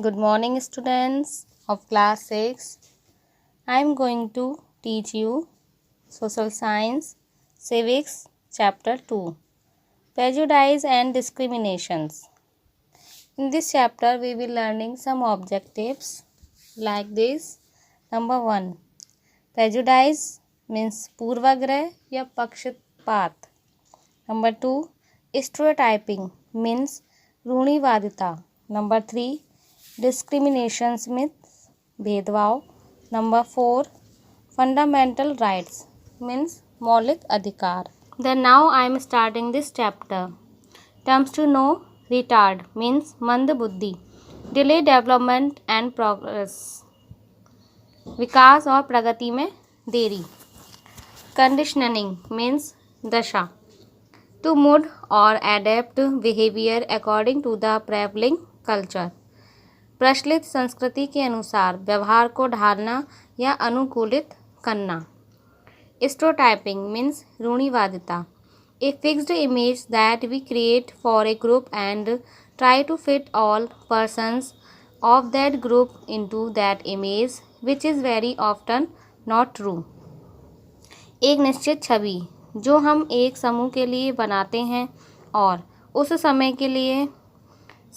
Good morning, students of class 6. I am going to teach you Social Science, Civics, Chapter 2, Prejudice and Discriminations. In this chapter, we will learning some objectives like this. Number 1. Prejudice means पूर्वाग्रह या पक्षपात. Number 2. Stereotyping means रूढ़िवादिता. Number 3. Discriminations means भेदभाव. Number 4. Fundamental rights means मौलिक अधिकार. Then now I am starting this chapter. Terms to know. Retard means मंद बुद्धि. Delay development and progress विकास और प्रगति में देरी. Conditioning means दशा. To mold or adapt behavior according to the prevailing culture. प्रचलित संस्कृति के अनुसार व्यवहार को ढालना या अनुकूलित करना. Stereotyping means रूढ़िवादिता. A fixed image that we create for a group and try to fit all persons of that group into that image, which is very often not true. एक निश्चित छवि जो हम एक समूह के लिए बनाते हैं और उस समय के लिए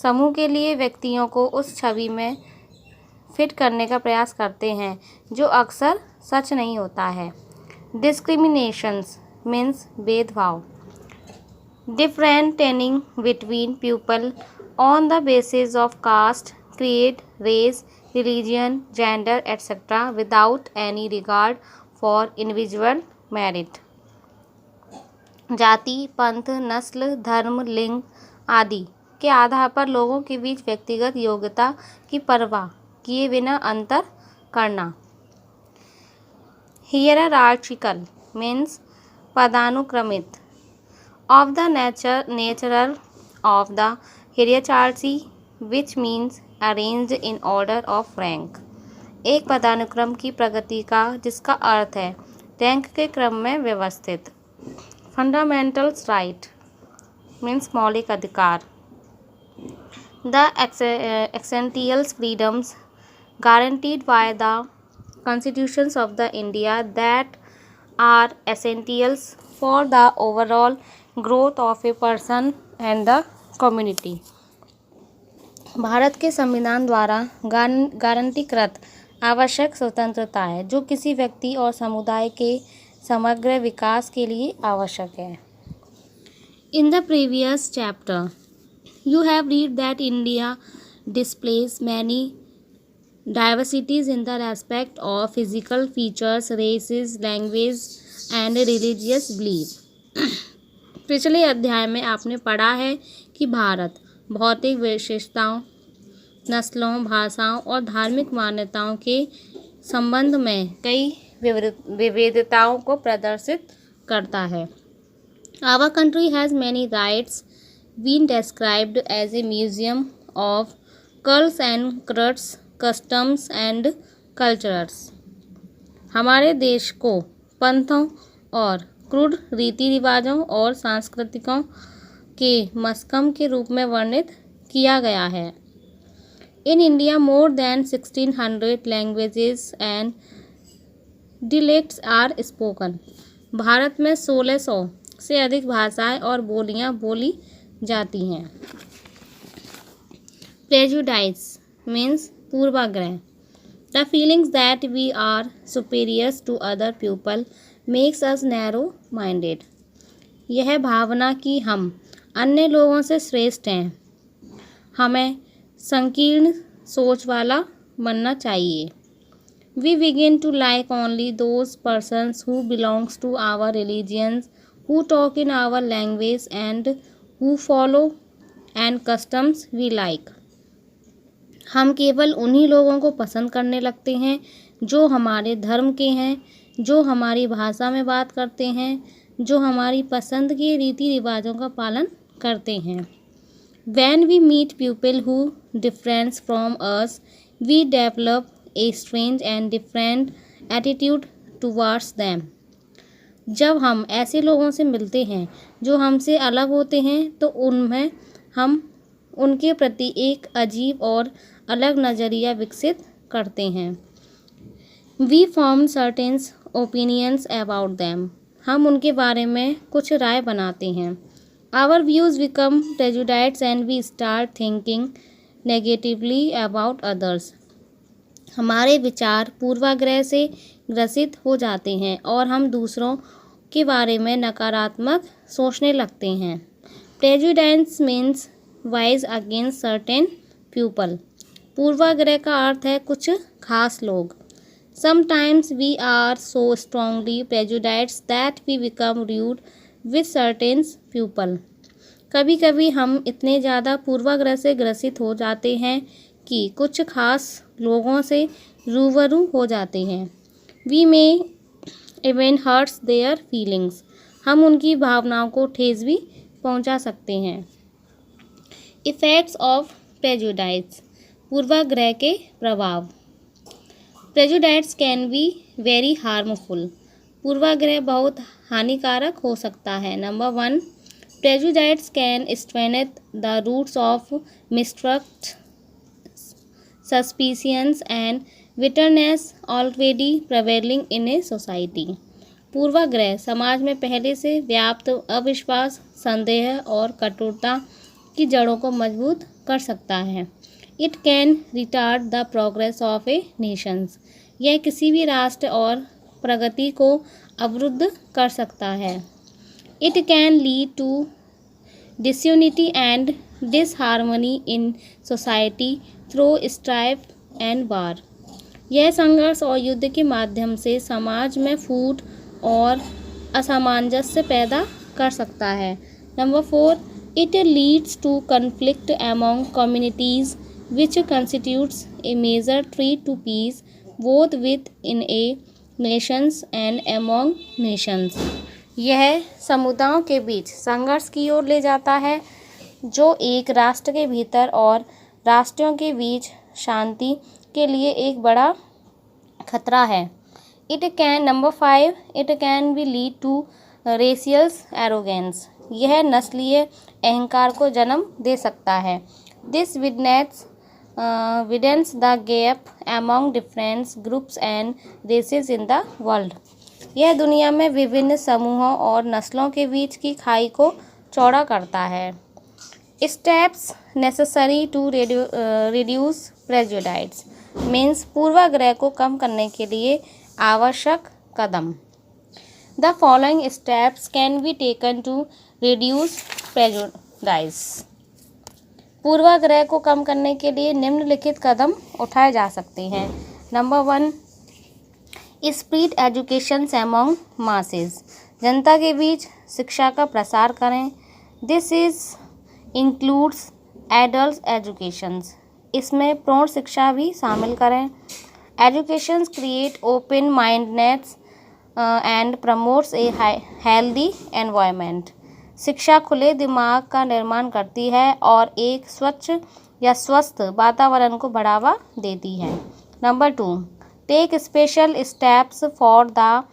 समूह के लिए व्यक्तियों को उस छवि में फिट करने का प्रयास करते हैं जो अक्सर सच नहीं होता है. डिस्क्रिमिनेशंस मीन्स भेदभाव. Differentiating between people on the basis of caste, creed, race, religion, gender etcetera without any regard for individual merit. जाति, पंथ, नस्ल, धर्म, लिंग आदि के आधार पर लोगों के बीच व्यक्तिगत योग्यता की परवाह किए बिना अंतर करना. हियरार्चिकल मीन्स पदानुक्रमित. Of the natural of the hierarchy which means arranged in order of rank. एक पदानुक्रम की प्रगति का जिसका अर्थ है रैंक के क्रम में व्यवस्थित. फंडामेंटल राइट मीन्स मौलिक अधिकार. The essential freedoms guaranteed by the constitutions of the India that are essentials for the overall growth of a person and the community. Bharat के संविधान द्वारा गारंटीकृत आवश्यक स्वतंत्रता है जो किसी व्यक्ति और समुदाय के समग्र विकास के लिए आवश्यक है. In the previous chapter, you have read that India displays many diversities in the respect of physical features, races, language and religious belief. पिछले अध्याय में आपने पढ़ा है कि भारत भौतिक विशेषताओं, नस्लों, भाषाओं और धार्मिक मान्यताओं के संबंध में कई विविधताओं को प्रदर्शित करता है. Our country has many rights been described as a museum of cults and crafts, customs and cultures. हमारे देश को पंथों और क्रूर रीति रिवाजों और सांस्कृतिकों के मस्कम के रूप में वर्णित किया गया है. In India, more than 1600 languages and dialects are spoken. Bharat में 1600 से अधिक भाषाएं और बोलियां बोली जाती हैं. प्रेजुडाइज मीन्स पूर्वाग्रह. The feelings that we are superiors to other people makes us narrow minded. यह भावना कि हम अन्य लोगों से श्रेष्ठ हैं हमें संकीर्ण सोच वाला बनना चाहिए. We begin to like only those persons who belongs to our religions, who talk in our language and who follow and customs we like. हम केवल उन्हीं लोगों को पसंद करने लगते हैं जो हमारे धर्म के हैं, जो हमारी भाषा में बात करते हैं, जो हमारी पसंद के रीति रिवाजों का पालन करते हैं. When we meet people who differ from us, we develop a strange and different attitude towards them. जब हम ऐसे लोगों से मिलते हैं जो हमसे अलग होते हैं तो उनमें हम उनके प्रति एक अजीब और अलग नज़रिया विकसित करते हैं। We form certain opinions about them, हम उनके बारे में कुछ राय बनाते हैं। Our views become prejudiced and we start thinking negatively about others, हमारे विचार पूर्वाग्रह से ग्रसित हो जाते हैं और हम दूसरों के बारे में नकारात्मक सोचने लगते हैं। Prejudice means wise against certain people, पूर्वाग्रह का अर्थ है कुछ खास लोग। Sometimes we are so strongly prejudiced that we become rude with certain people, कभी कभी हम इतने ज़्यादा पूर्वाग्रह से ग्रसित हो जाते हैं कि कुछ खास लोगों से रूबरू हो जाते हैं। We may even hurts their feelings, हम उनकी भावनाओं को ठेस भी पहुंचा सकते हैं। इफ़ेक्ट्स ऑफ प्रेजुडाइज, पूर्वाग्रह के प्रभाव। Prejudice can be very harmful, पूर्वाग्रह बहुत हानिकारक हो सकता है। Number 1, prejudice can strengthen the roots of mistrust, suspicions and bitterness already prevailing in a society, पूर्वाग्रह समाज में पहले से व्याप्त अविश्वास, संदेह और कठोरता की जड़ों को मजबूत कर सकता है। It can retard the progress of A Nations, यह किसी भी राष्ट्र और प्रगति को अवरुद्ध कर सकता है। It can lead to disunity and disharmony in society through strife and war, यह संघर्ष और युद्ध के माध्यम से समाज में फूट और असामंजस्य पैदा कर सकता है। Number 4, it leads to conflict among communities which constitutes a major threat to peace both within a nations and among nations, यह समुदायों के बीच संघर्ष की ओर ले जाता है जो एक राष्ट्र के भीतर और राष्ट्रों के बीच शांति के लिए एक बड़ा खतरा है। Number 5, it can be lead to racial arrogance, यह नस्लीय अहंकार को जन्म दे सकता है। This widens the gap among different groups and races in the world, यह दुनिया में विभिन्न समूहों और नस्लों के बीच की खाई को चौड़ा करता है। Steps necessary to reduce prejudice means, पूर्वाग्रह को कम करने के लिए आवश्यक कदम। The following steps can be taken to reduce prejudice, पूर्वाग्रह को कम करने के लिए निम्नलिखित कदम उठाए जा सकते हैं। Number 1, spread education among masses, जनता के बीच शिक्षा का प्रसार करें। This is includes adult educations, इसमें प्रौढ़ शिक्षा भी शामिल करें। Education create open mindness and promotes a healthy environment, शिक्षा खुले दिमाग का निर्माण करती है और एक स्वच्छ या स्वस्थ वातावरण को बढ़ावा देती है। Number 2, take special steps for the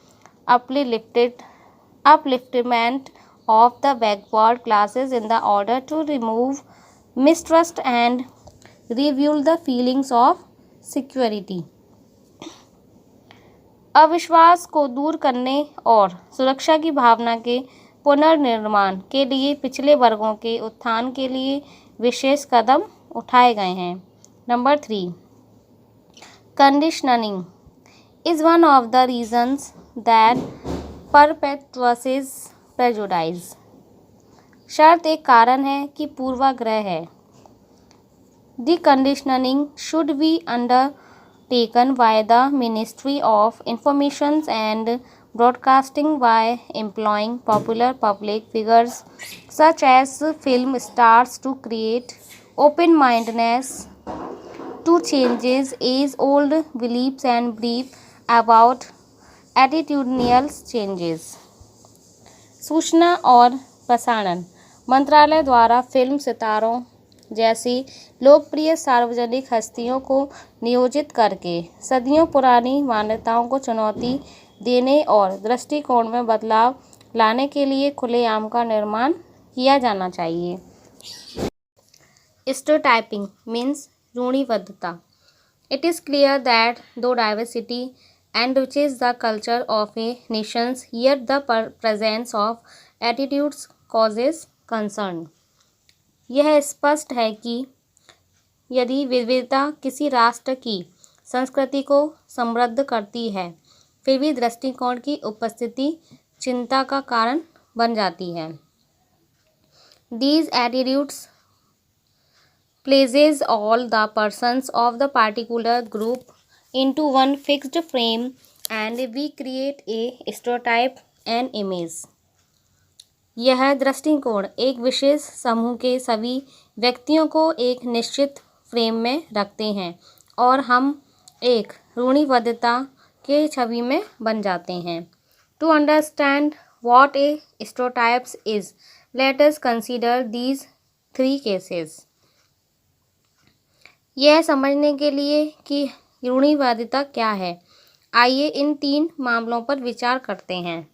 upliftment of the backward classes in the order to remove mistrust and rebuild the feelings of security, अविश्वास को दूर करने और सुरक्षा की भावना के पुनर्निर्माण के लिए पिछले वर्गों के उत्थान के लिए विशेष कदम उठाए गए हैं। Number 3, conditioning is one of the reasons that perpetuates prejudice, शर्त एक कारण है कि पूर्वाग्रह है। The conditioning should be undertaken by the Ministry of Information and Broadcasting by employing popular public figures such as film stars to create open-mindedness to changes age-old beliefs and brief about attitudinal changes। सूचना और प्रसारण मंत्रालय द्वारा film सितारों जैसी लोकप्रिय सार्वजनिक हस्तियों को नियोजित करके सदियों पुरानी मान्यताओं को चुनौती देने और दृष्टिकोण में बदलाव लाने के लिए खुलेआम का निर्माण किया जाना चाहिए। Stereotyping means रूढ़िबद्धता. It is clear that though diversity enriches the culture of a nation, yet the presence of attitudes causes concern. यह स्पष्ट है कि यदि विविधता किसी राष्ट्र की संस्कृति को समृद्ध करती है, फिर भी दृष्टिकोण की उपस्थिति चिंता का कारण बन जाती है. These attitudes places all the persons of the particular group into one fixed frame and we create a stereotype and image. यह दृष्टिकोण एक विशेष समूह के सभी व्यक्तियों को एक निश्चित फ्रेम में रखते हैं और हम एक रूढ़िबद्धता के छवि में बन जाते हैं. To understand what a stereotype is, let us consider these 3 cases. यह समझने के लिए कि रूढ़िवादिता क्या है, आइए इन 3 मामलों पर विचार करते हैं.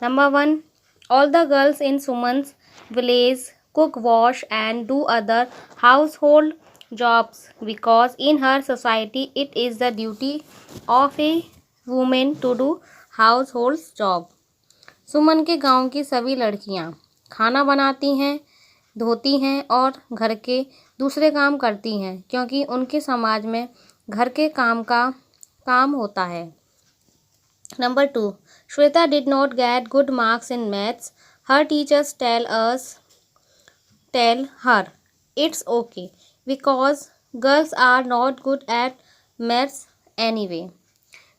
Number 1, all the girls in Suman's village cook, wash and do other household jobs because in her society it is the duty of a woman to do household job. सुमन के गांव की सभी लड़कियां खाना बनाती हैं, धोती हैं और घर के दूसरे काम करती हैं क्योंकि उनके समाज में घर के काम होता है. Number 2, Shweta did not get good marks in maths. Her teachers tell her it's okay because girls are not good at maths anyway.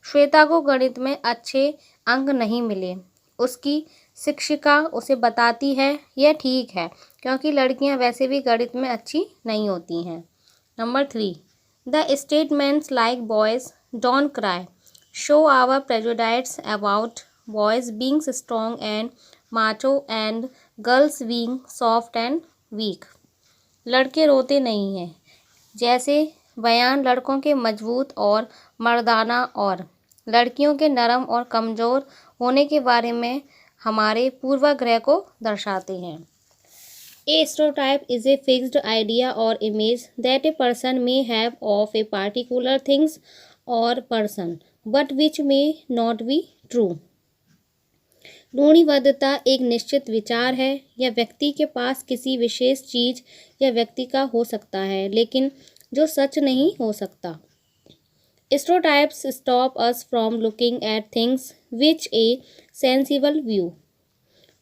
Shweta को गणित में अच्छे अंक नहीं मिले. उसकी शिक्षिका उसे बताती है यह ठीक है क्योंकि लड़कियां वैसे भी गणित में अच्छी नहीं होती हैं. Number 3, the statements like boys don't cry show our prejudice about boys being strong and macho and girls being soft and weak. लड़के रोते नहीं हैं जैसे बयान लड़कों के मजबूत और मर्दाना और लड़कियों के नरम और कमज़ोर होने के बारे में हमारे पूर्वाग्रह को दर्शाते हैं. A stereotype is a fixed idea or image that a person may have of a particular things or person, but which may not be true. रूढ़िबद्धता एक निश्चित विचार है या व्यक्ति के पास किसी विशेष चीज या व्यक्ति का हो सकता है लेकिन जो सच नहीं हो सकता. Stereotypes stop us from looking at things with a sensible view.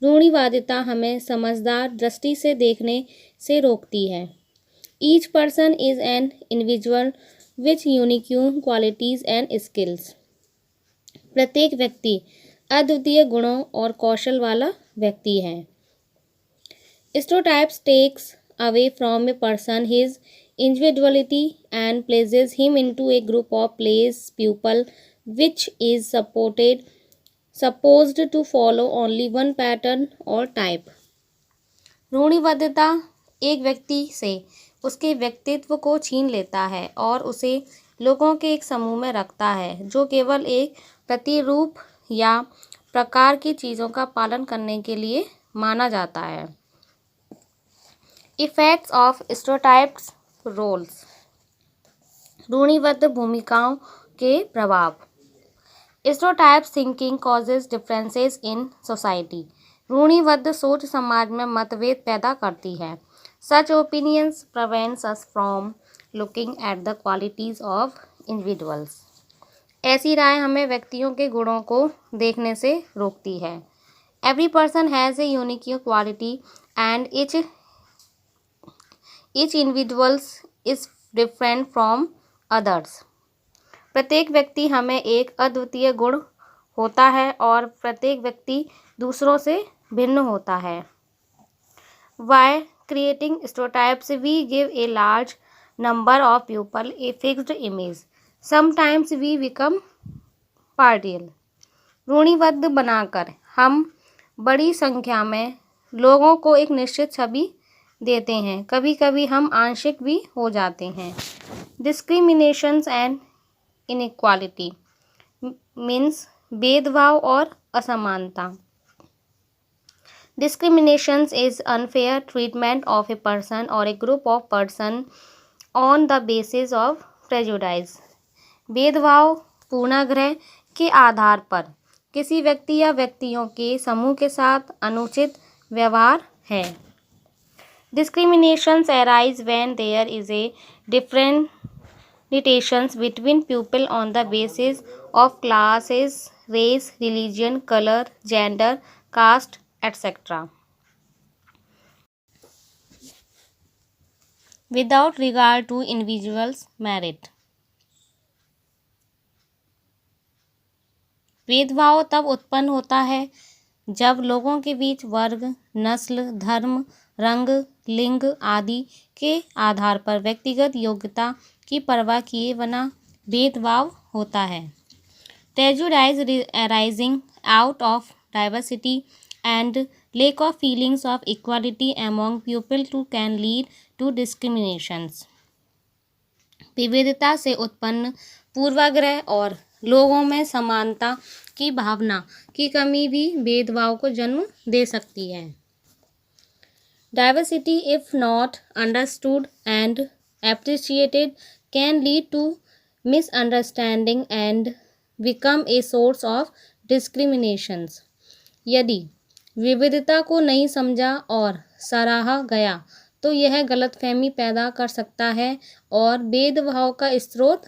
रूढ़िवादिता हमें समझदार दृष्टि से देखने से रोकती है. Each person is an individual with unique qualities and skills. प्रत्येक व्यक्ति अद्वितीय गुणों और कौशल वाला व्यक्ति है. Stereotypes takes away from a person his individuality and places him into a group of people which is supposed to follow only one pattern or type. रूढ़िबद्धता एक व्यक्ति से उसके व्यक्तित्व को छीन लेता है और उसे लोगों के एक समूह में रखता है जो केवल एक प्रतिरूप या प्रकार की चीज़ों का पालन करने के लिए माना जाता है. Effects of stereotypes roles. रूढ़िबद्ध भूमिकाओं के प्रभाव. Stereotypes thinking causes differences in society. रूढ़िबद्ध सोच समाज में मतभेद पैदा करती है. Such opinions prevents us from looking at the qualities of individuals. ऐसी राय हमें व्यक्तियों के गुणों को देखने से रोकती है. Every person has a unique quality and each individuals is different from others. प्रत्येक व्यक्ति हमें एक अद्वितीय गुण होता है और प्रत्येक व्यक्ति दूसरों से भिन्न होता है. By creating stereotypes, we give a large number of people a fixed image. Sometimes we become partial. रूढ़िबद्ध बनाकर हम बड़ी संख्या में लोगों को एक निश्चित छवि देते हैं. कभी कभी हम आंशिक भी हो जाते हैं. Discriminations and inequality means भेदभाव और असमानता. Discrimination is unfair treatment of a person or a group of person on the basis of prejudice. भेदभाव पूर्णाग्रह के आधार पर किसी व्यक्ति या व्यक्तियों के समूह के साथ अनुचित व्यवहार है. Discriminations arise when there is a differentiations between people on the basis of classes, race, religion, color, gender, caste, etc. without regard to individuals' merit. भेदभाव तब उत्पन्न होता है जब लोगों के बीच वर्ग, नस्ल, धर्म, रंग, लिंग आदि के आधार पर व्यक्तिगत योग्यता की परवाह किए बिना भेदभाव होता है. Prejudice arising out of diversity and lack of feelings of equality among people can lead to discriminations. विविधता से उत्पन्न पूर्वाग्रह और लोगों में समानता की भावना की कमी भी भेदभाव को जन्म दे सकती है. Diversity, if not understood and appreciated, can lead to misunderstanding and become a source of discriminations. यदि विविधता को नहीं समझा और सराहा गया तो यह गलतफहमी पैदा कर सकता है और भेदभाव का स्रोत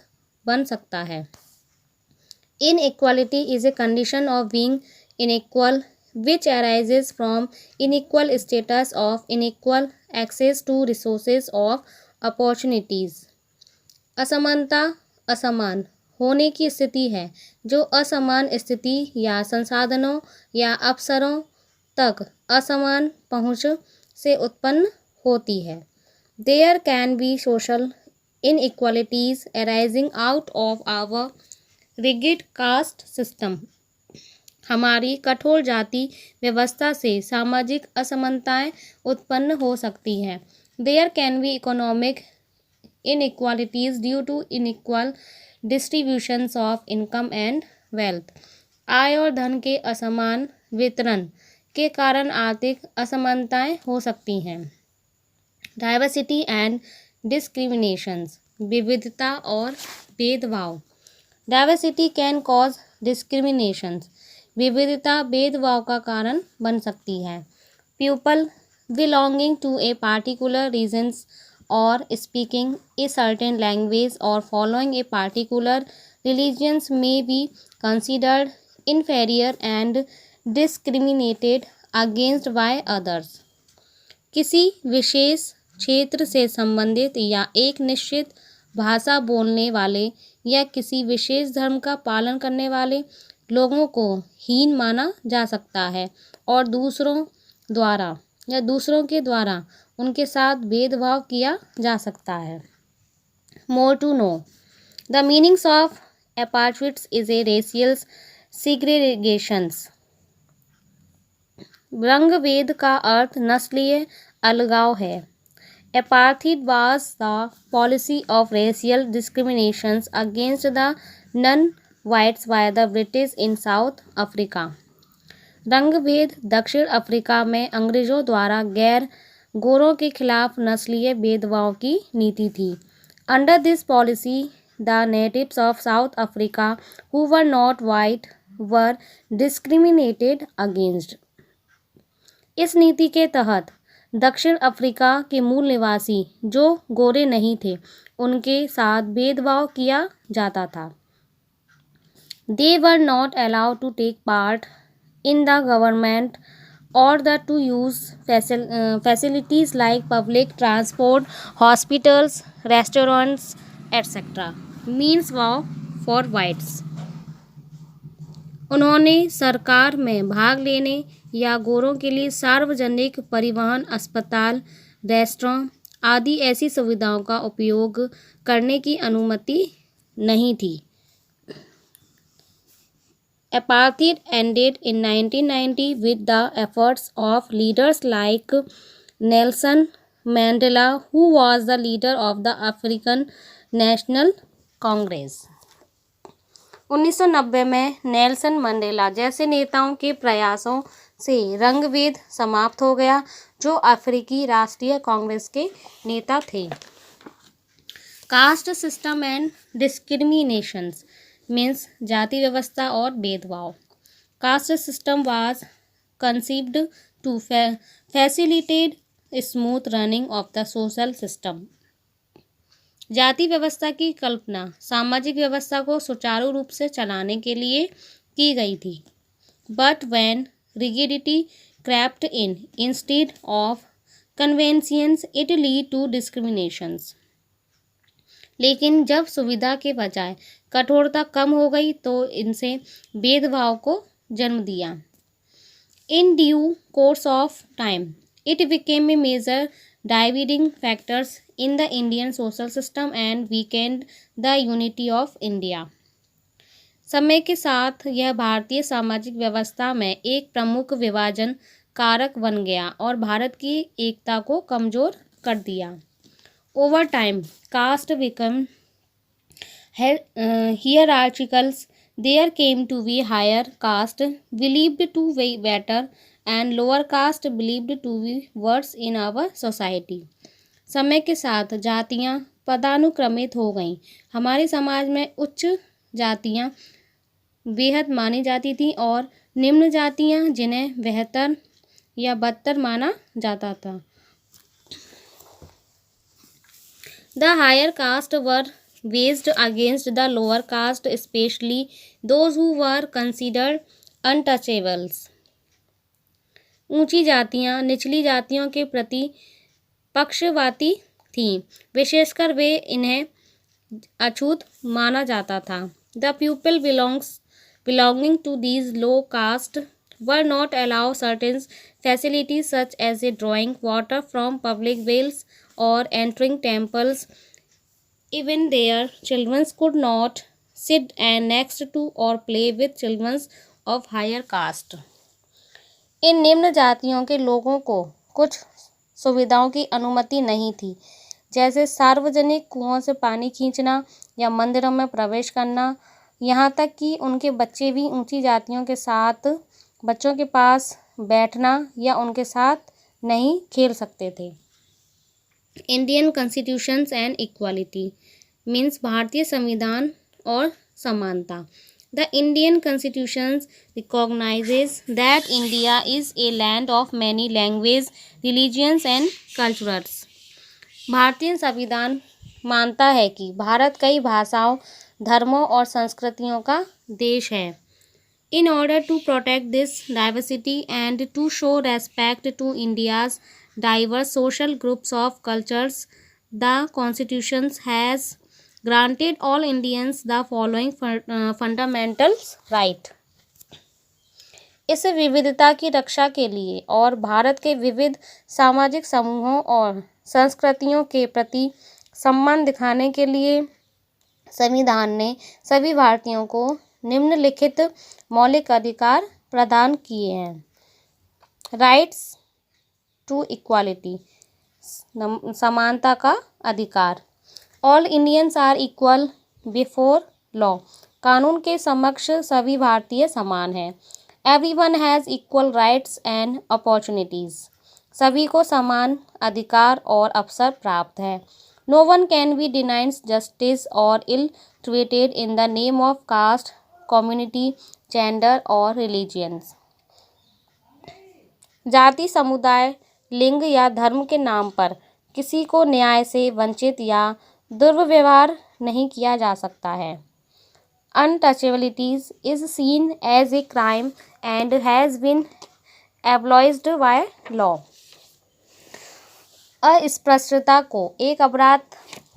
बन सकता है. Inequality is a condition of being unequal which arises from unequal status of unequal access to resources of opportunities. असमानता असमान होने की स्थिति है जो असमान स्थिति या संसाधनों या अवसरों तक असमान पहुँच से उत्पन्न होती है. There can be social inequalities arising out of our rigid caste system. हमारी कठोर जाति व्यवस्था से सामाजिक असमानताएं उत्पन्न हो सकती हैं. There can be economic inequalities due to unequal distributions of income and wealth. आय और धन के असमान वितरण के कारण आर्थिक असमानताएं हो सकती हैं. Diversity and discriminations. विविधता और भेदभाव. Diversity can cause discriminations. विविधता भेदभाव का कारण बन सकती है. People belonging to a particular regions or speaking a certain language or following a particular religions may be considered inferior and discriminated against by others. किसी विशेष क्षेत्र से संबंधित या एक निश्चित भाषा बोलने वाले या किसी विशेष धर्म का पालन करने वाले लोगों को हीन माना जा सकता है और दूसरों के द्वारा उनके साथ भेदभाव किया जा सकता है. More to know. The meanings of apartheid is a racial segregations. रंगभेद का अर्थ नस्लीय अलगाव है. Apartheid was the policy of racial discriminations against the non-whites by the British in South Africa. रंगभेद दक्षिण अफ्रीका में अंग्रेजों द्वारा गैर गोरों के खिलाफ नस्लीय भेदभाव की नीति थी. Under this policy, the natives of South Africa who were not white were discriminated against. इस नीति के तहत दक्षिण अफ्रीका के मूल निवासी जो गोरे नहीं थे उनके साथ भेदभाव किया जाता था. They were not allowed to take part in the government or to use facilities like public transport, hospitals, restaurants, etc. means for whites. उन्होंने सरकार में भाग लेने या गोरों के लिए सार्वजनिक परिवहन, अस्पताल, रेस्टोरेंट आदि ऐसी सुविधाओं का उपयोग करने की अनुमति नहीं थी. Apartheid ended in 1990 with the efforts of leaders like Nelson Mandela, who was the leader of the African National Congress. 1990 में नेल्सन मंडेला जैसे नेताओं के प्रयासों से रंगभेद समाप्त हो गया, जो अफ्रीकी राष्ट्रीय कांग्रेस के नेता थे। Caste system and discriminations means जाति व्यवस्था और भेदभाव। Caste system was conceived to facilitate smooth running of the social system. जाति व्यवस्था की कल्पना सामाजिक व्यवस्था को सुचारू रूप से चलाने के लिए की गई थी। But when rigidity crept in instead of conventions, it lead to discriminations। लेकिन जब सुविधा के बजाय कठोरता कम हो गई तो इनसे भेदभाव को जन्म दिया। In due course of time it became a major dividing factors in the Indian social system and weakened the unity of India। समय के साथ यह भारतीय सामाजिक व्यवस्था में एक प्रमुख विभाजन कारक बन गया और भारत की एकता को कमजोर कर दिया। Over time caste become hierarchical। There came to be higher caste believed to be better and lower caste believed to be worse in our society। समय के साथ जातियां पदानुक्रमित हो गईं। हमारे समाज में उच्च जातियां बेहद मानी जाती थीं और निम्न जातियां जिन्हें बेहतर या बदतर माना जाता था। The higher caste were waged against the lower caste, especially those who were considered untouchables। ऊंची जातियां निचली जातियों के प्रति पक्षपाती थीं, विशेषकर वे इन्हें अछूत माना जाता था। The people belonging to these low caste were not allowed certain facilities such as drawing water from public wells or entering temples। Even their children could not sit next to or play with children of higher caste। इन निम्न जातियों के लोगों को कुछ सुविधाओं की अनुमति नहीं थी, जैसे सार्वजनिक कुओं से पानी खींचना या मंदिरों में प्रवेश करना। यहाँ तक कि उनके बच्चे भी ऊंची जातियों के साथ बच्चों के पास बैठना या उनके साथ नहीं खेल सकते थे। Indian constitutions and equality means भारतीय संविधान और समानता। The Indian constitution recognises that India is a land of many language religions and cultures. भारतीय संविधान मानता है कि भारत कई भाषाओं, धर्मों और संस्कृतियों का देश है। In order to protect this diversity and to show respect to India's diverse social groups of cultures, the Constitution has granted all Indians the following fundamental right। इस विविधता की रक्षा के लिए और भारत के विविध सामाजिक समूहों और संस्कृतियों के प्रति सम्मान दिखाने के लिए संविधान ने सभी भारतीयों को निम्नलिखित मौलिक अधिकार प्रदान किए हैं। राइट्स टू इक्वालिटी समानता का अधिकार। All Indians are equal before law. कानून के समक्ष सभी भारतीय समान हैं। Everyone has equal rights and opportunities. सभी को समान अधिकार और अवसर प्राप्त है। No one can be denied justice और ill treated in the name of caste, community, gender और रिलीजियंस। जाति, समुदाय, लिंग या धर्म के नाम पर किसी को न्याय से वंचित या दुर्व्यवहार नहीं किया जा सकता है। Untouchabilities is seen as a crime and has been abolished by law. अस्पृश्यता को एक अपराध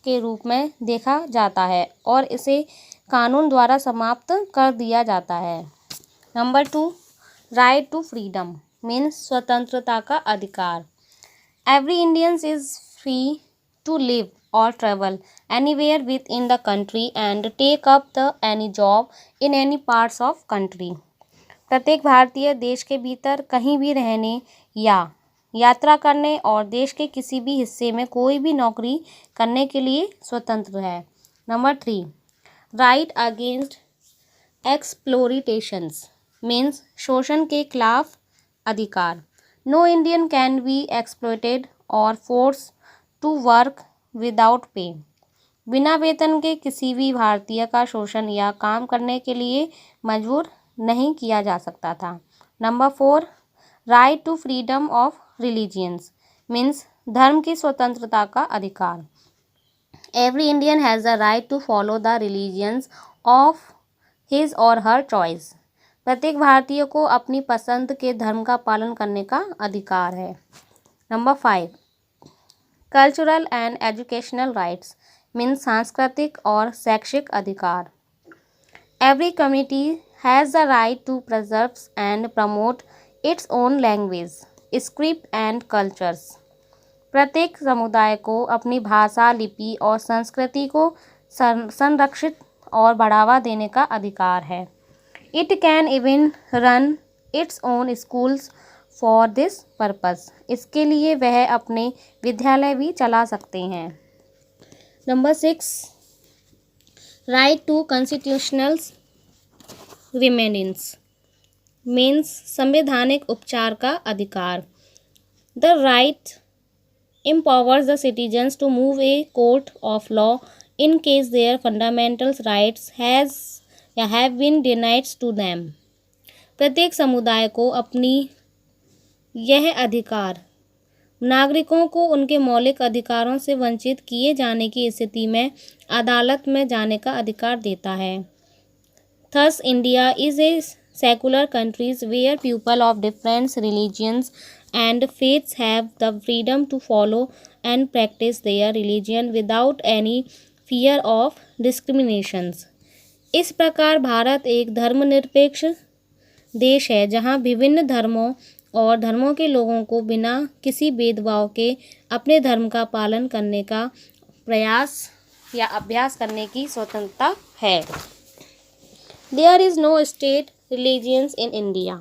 के रूप में देखा जाता है और इसे कानून द्वारा समाप्त कर दिया जाता है। Number 2 right to freedom means स्वतंत्रता का अधिकार। Every Indians is free to live और travel anywhere within the country and take up the any job in any parts of country. प्रत्येक भारतीय देश के भीतर कहीं भी रहने या यात्रा करने और देश के किसी भी हिस्से में कोई भी नौकरी करने के लिए स्वतंत्र है। Number 3 right against exploitations means शोषण के खिलाफ अधिकार। No Indian can be exploited और force to work without pay. बिना वेतन के किसी भी भारतीय का शोषण या काम करने के लिए मजबूर नहीं किया जा सकता था। Number 4, right to freedom of religions means धर्म की स्वतंत्रता का अधिकार। Every Indian has the right to follow the religions of his और हर चॉइस। प्रत्येक भारतीय को अपनी पसंद के धर्म का पालन करने का अधिकार है। Number 5, cultural and educational rights means सांस्कृतिक और शैक्षिक अधिकार। Every community has the right to preserve and promote its own language, script and cultures. प्रत्येक समुदाय को अपनी भाषा, लिपि और संस्कृति को संरक्षित और बढ़ावा देने का अधिकार है। It can even run its own schools for this purpose. इसके लिए वह अपने विद्यालय भी चला सकते हैं। Number 6, right to constitutional remedies means संवैधानिक उपचार का अधिकार। The right empowers the citizens to move a court of law in case their fundamental rights have been denied to them। प्रत्येक समुदाय को अपनी यह अधिकार नागरिकों को उनके मौलिक अधिकारों से वंचित किए जाने की स्थिति में अदालत में जाने का अधिकार देता है। Thus, India is a secular country where people of different religions and faiths have the freedom to follow and practice their religion without any fear of discriminations। इस प्रकार भारत एक धर्मनिरपेक्ष देश है जहाँ विभिन्न धर्मों और धर्मों के लोगों को बिना किसी भेदभाव के अपने धर्म का पालन करने का प्रयास या अभ्यास करने की स्वतंत्रता है। There is no state religions in India।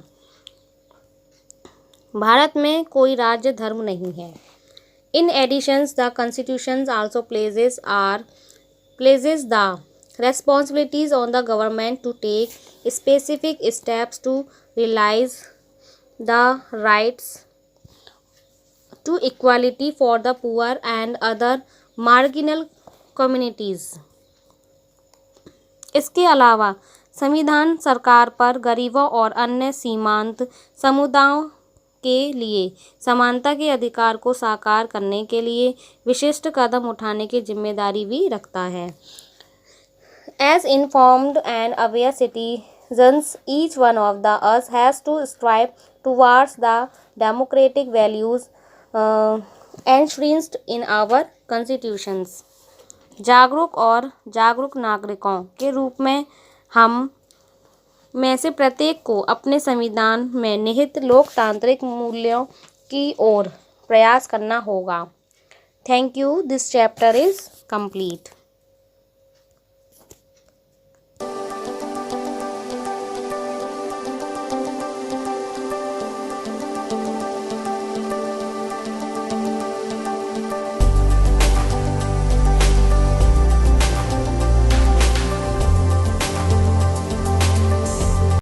Bharat में कोई राज्य धर्म नहीं है। In addition, the Constitution also places the responsibilities on the government to take specific steps to realize the rights to equality for the poor and other marginal communities। इसके अलावा संविधान सरकार पर गरीबों और अन्य सीमांत समुदायों के लिए समानता के अधिकार को साकार करने के लिए विशिष्ट कदम उठाने की जिम्मेदारी भी रखता है। As informed and aware citizens, each one of us has to strive towards the democratic values enshrined in our constitutions। जागरूक और जागरूक नागरिकों के रूप में हम में से प्रत्येक को अपने संविधान में निहित लोकतांत्रिक मूल्यों की ओर प्रयास करना होगा। Thank you. This chapter is complete.